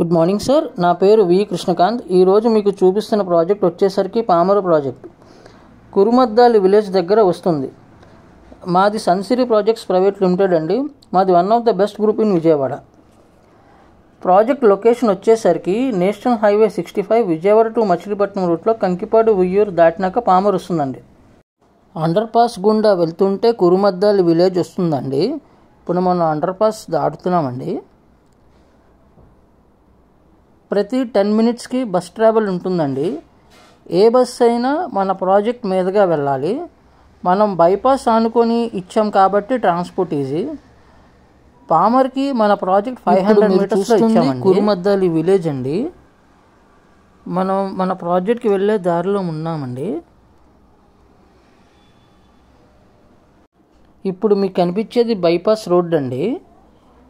Good morning sir, నా పేరు వి కృష్ణకాంత్. ఈరోజు మీకు చూపిస్తున్న ప్రాజెక్ట్ వచ్చేసరికి పామరు ప్రాజెక్ట్ కురుమద్దాలి విలేజ్ దగ్గర వస్తుంది. మాది సన్సిరీ ప్రాజెక్ట్స్ ప్రైవేట్ లిమిటెడ్ అండి. మాది one of the best group in Vijayawada. Project location వచ్చేసరికి national highway 65 Vijayawada to Machilipatnam రూట్లో కంకిపాడు ఉయ్యూరు దాటినాక పామరు వస్తుందండి. అండర్ పాస్ గుండా వెళ్తుంటే కురుమద్దాలి విలేజ్ వస్తుందండి. ఇప్పుడు మనం అండర్ పాస్ దాటుతున్నామండి. ప్రతి 10 మినిట్స్కి బస్ ట్రావెల్ ఉంటుందండి. ఏ బస్ అయినా మన ప్రాజెక్ట్ మీదుగా వెళ్ళాలి. మనం బైపాస్ ఆనుకొని ఇచ్చాం కాబట్టి ట్రాన్స్పోర్ట్ ఈజీ. పామర్కి మన ప్రాజెక్ట్ 500 మీటర్స్లో ఇచ్చామండి. కురుమద్దాలి విలేజ్ అండి. మనం మన ప్రాజెక్ట్కి వెళ్ళే దారిలో ఉన్నామండి. ఇప్పుడు మీకు కనిపించేది బైపాస్ రోడ్ అండి.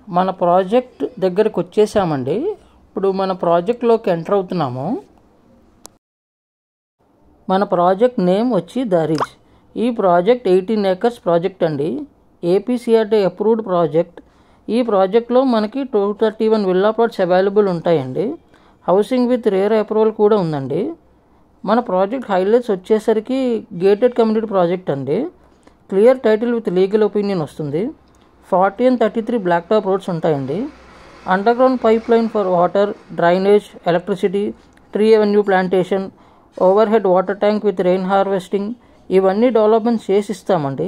మన ప్రాజెక్ట్ దగ్గరకు వచ్చేసామండి. ఇప్పుడు మన ప్రాజెక్ట్లోకి ఎంటర్ అవుతున్నాము. మన ప్రాజెక్ట్ నేమ్ వచ్చి దారిజ్. ఈ ప్రాజెక్ట్ 18 ఏకర్స్ ప్రాజెక్ట్ అండి. ఏపీసీఆర్టీ అప్రూవ్డ్ ప్రాజెక్ట్. ఈ ప్రాజెక్ట్లో మనకి 231 విల్లా ప్లాట్స్ అవైలబుల్ ఉంటాయండి. హౌసింగ్ విత్ రేర్ అప్రూవల్ కూడా ఉందండి. మన ప్రాజెక్ట్ హైలైట్స్ వచ్చేసరికి గేటెడ్ కమ్యూనిటీ ప్రాజెక్ట్ అండి. Clear title with legal opinion వస్తుంది. 40 and 33 బ్లాక్ టాప్ రోడ్స్ ఉంటాయండి. Underground pipe line for water, drainage, electricity, tree avenue plantation, over head water tank with rain harvesting ఇవన్నీ development చేసి ఇస్తామండి.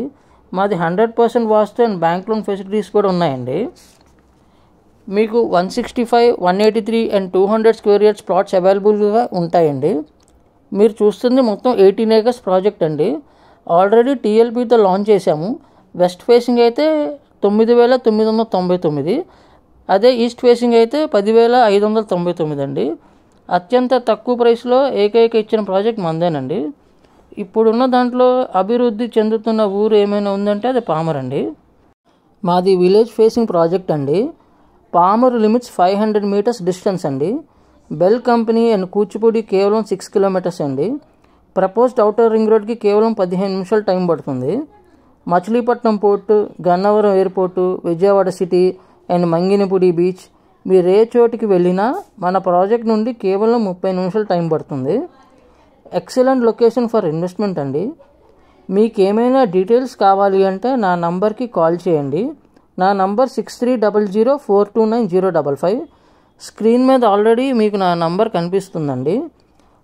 మాది 100% వాస్తు and bank loan facilities కూడా ఉన్నాయండి. మీకు 165, 183 and 200 square yards plots అవైలబుల్గా ఉంటాయండి. మీరు చూస్తుంది మొత్తం 18 ఏకర్స్ ప్రాజెక్ట్ అండి. ఆల్రెడీ టీఎల్పీతో లాంచ్ చేశాము. వెస్ట్ ఫేసింగ్ అయితే 9,999, అదే ఈస్ట్ ఫేసింగ్ అయితే 10,599 అండి. అత్యంత తక్కువ ప్రైస్లో ఏకైక ఇచ్చిన ప్రాజెక్ట్ మందేనండి. ఇప్పుడున్న దాంట్లో అభివృద్ధి చెందుతున్న ఊరు ఏమైనా ఉందంటే అది పామర్ అండి. మాది విలేజ్ ఫేసింగ్ ప్రాజెక్ట్ అండి. పామరు లిమిట్స్ 500 మీటర్స్ డిస్టెన్స్ అండి. బెల్ కంపెనీ అండ్ కూచిపూడి కేవలం 6 కిలోమీటర్స్ అండి. ప్రపోజ్డ్ అవుటర్ రింగ్ రోడ్కి కేవలం 15 నిమిషాలు టైం పడుతుంది. Machilipatnam port, Gannavaram airport, Vijayawada city and Manginapudi beach మీరు ఏ చోటికి వెళ్ళినా మన ప్రాజెక్ట్ నుండి కేవలం 30 నిమిషాలు టైం పడుతుంది. ఎక్సలెంట్ లొకేషన్ ఫర్ ఇన్వెస్ట్మెంట్ అండి. మీకు ఏమైనా డీటెయిల్స్ కావాలి అంటే నా నంబర్కి కాల్ చేయండి. నా నంబర్ 6300429055. స్క్రీన్ మీద ఆల్రెడీ మీకు నా నంబర్ కనిపిస్తుందండి.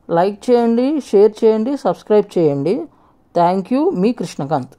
లైక్ చేయండి, షేర్ చేయండి, సబ్స్క్రైబ్ చేయండి. Thank you. మీ కృష్ణకాంత్.